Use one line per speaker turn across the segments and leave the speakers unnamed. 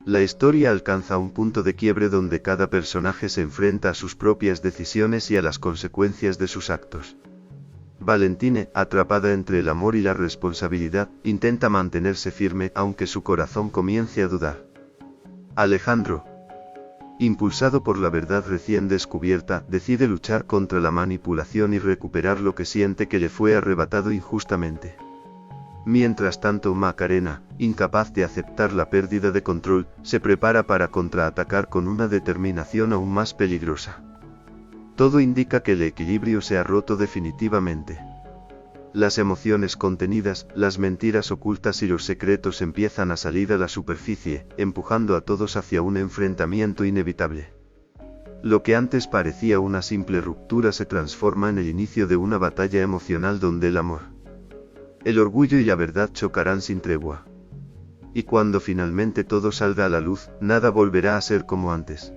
La historia alcanza un punto de quiebre donde cada personaje se enfrenta a sus propias decisiones y a las consecuencias de sus actos. Valentine, atrapada entre el amor y la responsabilidad, intenta mantenerse firme aunque su corazón comience a dudar. Alejandro, impulsado por la verdad recién descubierta, decide luchar contra la manipulación y recuperar lo que siente que le fue arrebatado injustamente. Mientras tanto, Macarena, incapaz de aceptar la pérdida de control, se prepara para contraatacar con una determinación aún más peligrosa. Todo indica que el equilibrio se ha roto definitivamente. Las emociones contenidas, las mentiras ocultas y los secretos empiezan a salir a la superficie, empujando a todos hacia un enfrentamiento inevitable. Lo que antes parecía una simple ruptura se transforma en el inicio de una batalla emocional donde el amor, el orgullo y la verdad chocarán sin tregua. Y cuando finalmente todo salga a la luz, nada volverá a ser como antes.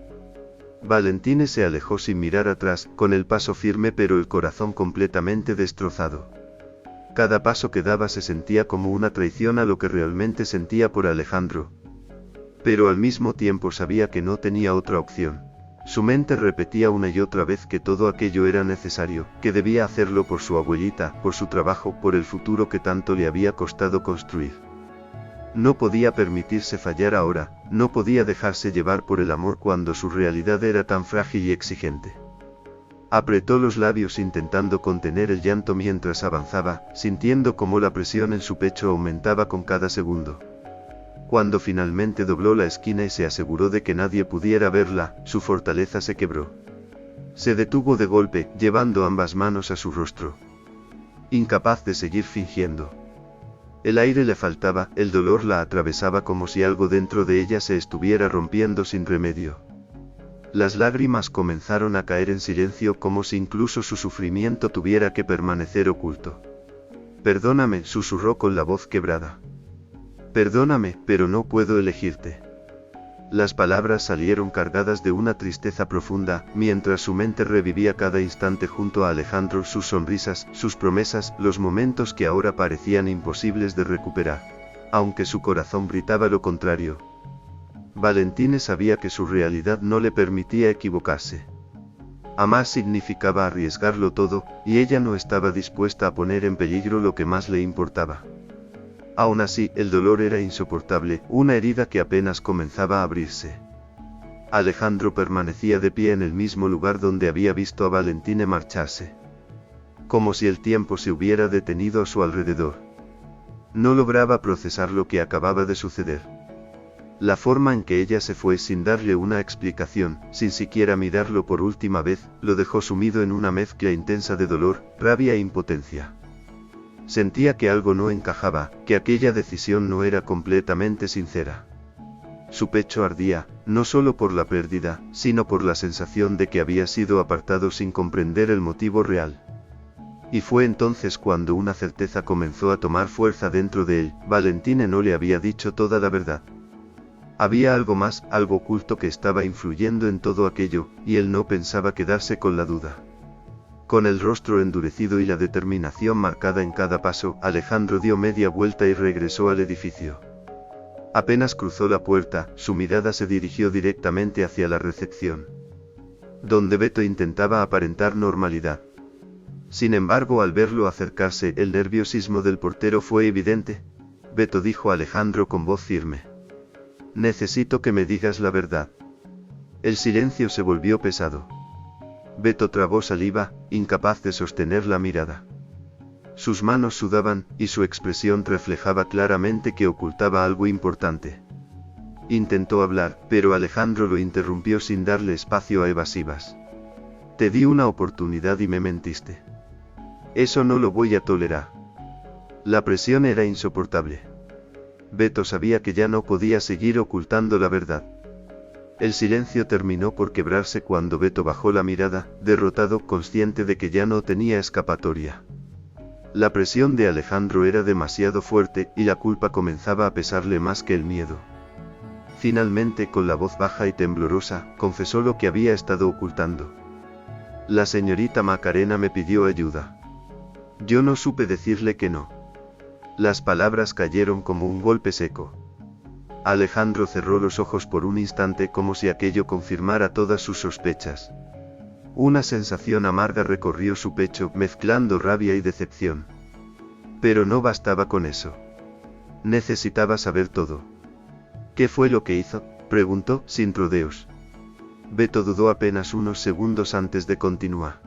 Valentine se alejó sin mirar atrás, con el paso firme pero el corazón completamente destrozado. Cada paso que daba se sentía como una traición a lo que realmente sentía por Alejandro. Pero al mismo tiempo sabía que no tenía otra opción. Su mente repetía una y otra vez que todo aquello era necesario, que debía hacerlo por su abuelita, por su trabajo, por el futuro que tanto le había costado construir. No podía permitirse fallar ahora, no podía dejarse llevar por el amor cuando su realidad era tan frágil y exigente. Apretó los labios intentando contener el llanto mientras avanzaba, sintiendo cómo la presión en su pecho aumentaba con cada segundo. Cuando finalmente dobló la esquina y se aseguró de que nadie pudiera verla, su fortaleza se quebró. Se detuvo de golpe, llevando ambas manos a su rostro. Incapaz de seguir fingiendo. El aire le faltaba, el dolor la atravesaba como si algo dentro de ella se estuviera rompiendo sin remedio. Las lágrimas comenzaron a caer en silencio como si incluso su sufrimiento tuviera que permanecer oculto. «Perdóname», susurró con la voz quebrada. «Perdóname, pero no puedo elegirte». Las palabras salieron cargadas de una tristeza profunda, mientras su mente revivía cada instante junto a Alejandro, sus sonrisas, sus promesas, los momentos que ahora parecían imposibles de recuperar. Aunque su corazón gritaba lo contrario. Valentine sabía que su realidad no le permitía equivocarse. Amar significaba arriesgarlo todo, y ella no estaba dispuesta a poner en peligro lo que más le importaba. Aún así, el dolor era insoportable, una herida que apenas comenzaba a abrirse. Alejandro permanecía de pie en el mismo lugar donde había visto a Valentine marcharse. Como si el tiempo se hubiera detenido a su alrededor. No lograba procesar lo que acababa de suceder. La forma en que ella se fue sin darle una explicación, sin siquiera mirarlo por última vez, lo dejó sumido en una mezcla intensa de dolor, rabia e impotencia. Sentía que algo no encajaba, que aquella decisión no era completamente sincera. Su pecho ardía, no solo por la pérdida, sino por la sensación de que había sido apartado sin comprender el motivo real. Y fue entonces cuando una certeza comenzó a tomar fuerza dentro de él: Valentine no le había dicho toda la verdad. Había algo más, algo oculto que estaba influyendo en todo aquello, y él no pensaba quedarse con la duda. Con el rostro endurecido y la determinación marcada en cada paso, Alejandro dio media vuelta y regresó al edificio. Apenas cruzó la puerta, su mirada se dirigió directamente hacia la recepción, donde Beto intentaba aparentar normalidad. Sin embargo, al verlo acercarse, el nerviosismo del portero fue evidente. «Beto», dijo Alejandro con voz firme. «Necesito que me digas la verdad». El silencio se volvió pesado. Beto tragó saliva, incapaz de sostener la mirada. Sus manos sudaban, y su expresión reflejaba claramente que ocultaba algo importante. Intentó hablar, pero Alejandro lo interrumpió sin darle espacio a evasivas. «Te di una oportunidad y me mentiste. Eso no lo voy a tolerar». La presión era insoportable. Beto sabía que ya no podía seguir ocultando la verdad. El silencio terminó por quebrarse cuando Beto bajó la mirada, derrotado, consciente de que ya no tenía escapatoria. La presión de Alejandro era demasiado fuerte, y la culpa comenzaba a pesarle más que el miedo. Finalmente, con la voz baja y temblorosa, confesó lo que había estado ocultando. «La señorita Macarena me pidió ayuda. Yo no supe decirle que no». Las palabras cayeron como un golpe seco. Alejandro cerró los ojos por un instante como si aquello confirmara todas sus sospechas. Una sensación amarga recorrió su pecho, mezclando rabia y decepción. Pero no bastaba con eso. Necesitaba saber todo. ¿Qué fue lo que hizo?, preguntó, sin rodeos. Beto dudó apenas unos segundos antes de continuar.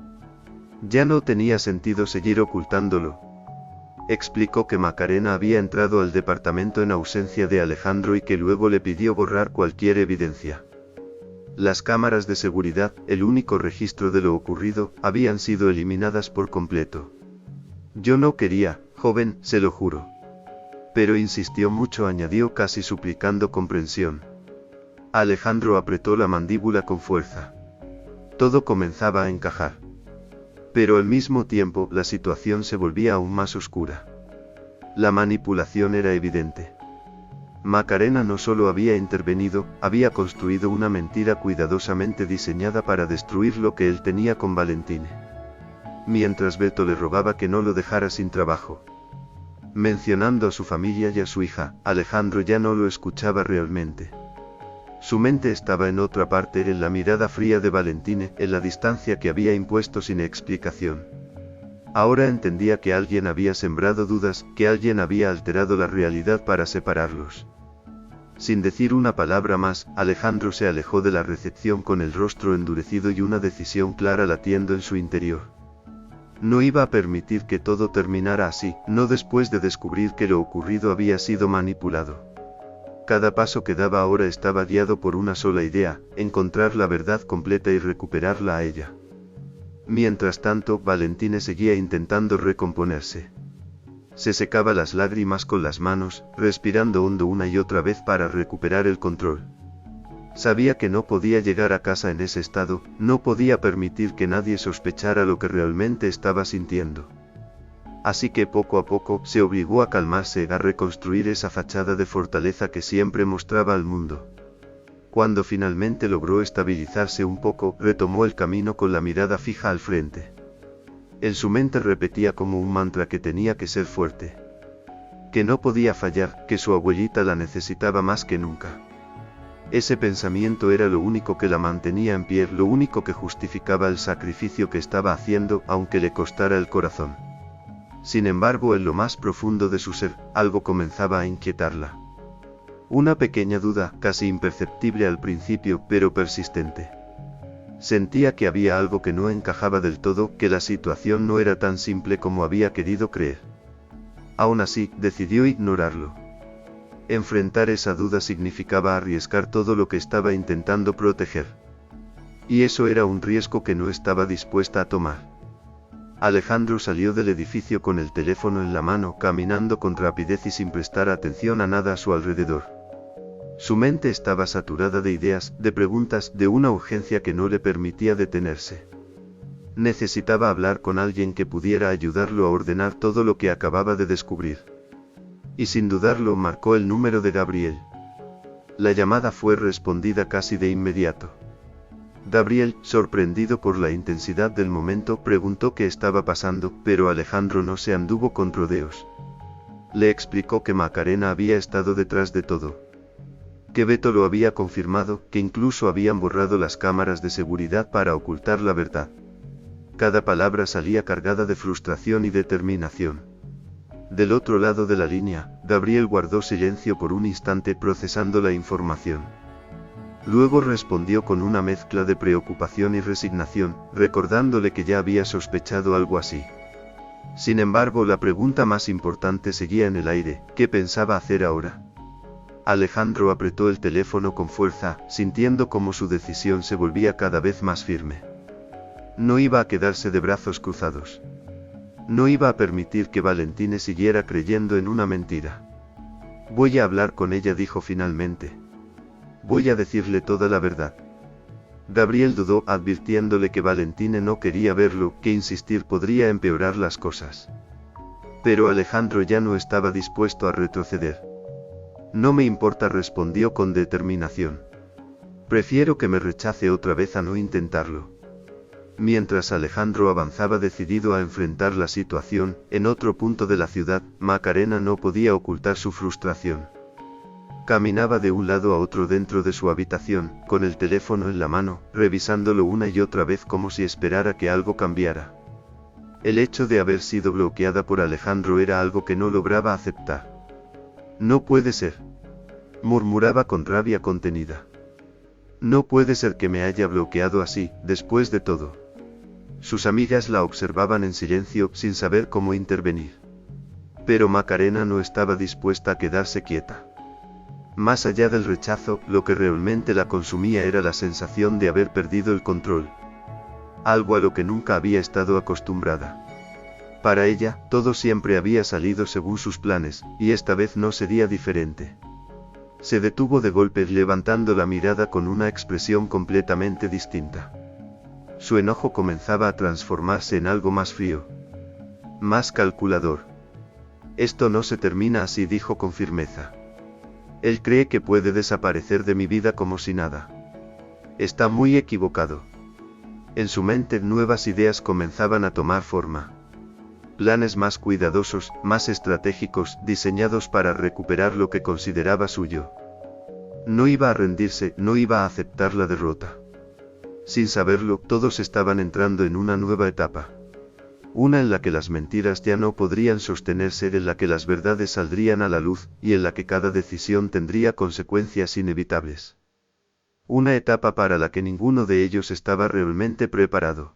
Ya no tenía sentido seguir ocultándolo. Explicó que Macarena había entrado al departamento en ausencia de Alejandro y que luego le pidió borrar cualquier evidencia. Las cámaras de seguridad, el único registro de lo ocurrido, habían sido eliminadas por completo. Yo no quería, joven, se lo juro. Pero insistió mucho, añadió casi suplicando comprensión. Alejandro apretó la mandíbula con fuerza. Todo comenzaba a encajar. Pero al mismo tiempo la situación se volvía aún más oscura. La manipulación era evidente. Macarena no solo había intervenido, había construido una mentira cuidadosamente diseñada para destruir lo que él tenía con Valentine. Mientras Beto le rogaba que no lo dejara sin trabajo. Mencionando a su familia y a su hija, Alejandro ya no lo escuchaba realmente. Su mente estaba en otra parte, en la mirada fría de Valentine, en la distancia que había impuesto sin explicación. Ahora entendía que alguien había sembrado dudas, que alguien había alterado la realidad para separarlos. Sin decir una palabra más, Alejandro se alejó de la recepción con el rostro endurecido y una decisión clara latiendo en su interior. No iba a permitir que todo terminara así, no después de descubrir que lo ocurrido había sido manipulado. Cada paso que daba ahora estaba guiado por una sola idea, encontrar la verdad completa y recuperarla a ella. Mientras tanto, Valentine seguía intentando recomponerse. Se secaba las lágrimas con las manos, respirando hondo una y otra vez para recuperar el control. Sabía que no podía llegar a casa en ese estado, no podía permitir que nadie sospechara lo que realmente estaba sintiendo. Así que poco a poco se obligó a calmarse, a reconstruir esa fachada de fortaleza que siempre mostraba al mundo. Cuando finalmente logró estabilizarse un poco, retomó el camino con la mirada fija al frente. En su mente repetía como un mantra que tenía que ser fuerte. Que no podía fallar, que su abuelita la necesitaba más que nunca. Ese pensamiento era lo único que la mantenía en pie, lo único que justificaba el sacrificio que estaba haciendo, aunque le costara el corazón. Sin embargo, en lo más profundo de su ser, algo comenzaba a inquietarla. Una pequeña duda, casi imperceptible al principio, pero persistente. Sentía que había algo que no encajaba del todo, que la situación no era tan simple como había querido creer. Aún así, decidió ignorarlo. Enfrentar esa duda significaba arriesgar todo lo que estaba intentando proteger. Y eso era un riesgo que no estaba dispuesta a tomar. Alejandro salió del edificio con el teléfono en la mano, caminando con rapidez y sin prestar atención a nada a su alrededor. Su mente estaba saturada de ideas, de preguntas, de una urgencia que no le permitía detenerse. Necesitaba hablar con alguien que pudiera ayudarlo a ordenar todo lo que acababa de descubrir. Y sin dudarlo marcó el número de Gabriel. La llamada fue respondida casi de inmediato. Gabriel, sorprendido por la intensidad del momento, preguntó qué estaba pasando, pero Alejandro no se anduvo con rodeos. Le explicó que Macarena había estado detrás de todo. Que Beto lo había confirmado, que incluso habían borrado las cámaras de seguridad para ocultar la verdad. Cada palabra salía cargada de frustración y determinación. Del otro lado de la línea, Gabriel guardó silencio por un instante procesando la información. Luego respondió con una mezcla de preocupación y resignación, recordándole que ya había sospechado algo así. Sin embargo, la pregunta más importante seguía en el aire: ¿qué pensaba hacer ahora? Alejandro apretó el teléfono con fuerza, sintiendo cómo su decisión se volvía cada vez más firme. No iba a quedarse de brazos cruzados. No iba a permitir que Valentine siguiera creyendo en una mentira. Voy a hablar con ella, dijo finalmente. Voy a decirle toda la verdad. Gabriel dudó, advirtiéndole que Valentine no quería verlo, que insistir podría empeorar las cosas. Pero Alejandro ya no estaba dispuesto a retroceder. No me importa, respondió con determinación. Prefiero que me rechace otra vez a no intentarlo. Mientras Alejandro avanzaba decidido a enfrentar la situación, en otro punto de la ciudad, Macarena no podía ocultar su frustración. Caminaba de un lado a otro dentro de su habitación, con el teléfono en la mano, revisándolo una y otra vez como si esperara que algo cambiara. El hecho de haber sido bloqueada por Alejandro era algo que no lograba aceptar. No puede ser, murmuraba con rabia contenida. No puede ser que me haya bloqueado así, después de todo. Sus amigas la observaban en silencio, sin saber cómo intervenir. Pero Macarena no estaba dispuesta a quedarse quieta. Más allá del rechazo, lo que realmente la consumía era la sensación de haber perdido el control. Algo a lo que nunca había estado acostumbrada. Para ella, todo siempre había salido según sus planes, y esta vez no sería diferente. Se detuvo de golpe levantando la mirada con una expresión completamente distinta. Su enojo comenzaba a transformarse en algo más frío. Más calculador. Esto no se termina así, dijo con firmeza. Él cree que puede desaparecer de mi vida como si nada. Está muy equivocado. En su mente nuevas ideas comenzaban a tomar forma. Planes más cuidadosos, más estratégicos, diseñados para recuperar lo que consideraba suyo. No iba a rendirse, no iba a aceptar la derrota. Sin saberlo, todos estaban entrando en una nueva etapa. Una en la que las mentiras ya no podrían sostenerse, en la que las verdades saldrían a la luz, y en la que cada decisión tendría consecuencias inevitables. Una etapa para la que ninguno de ellos estaba realmente preparado.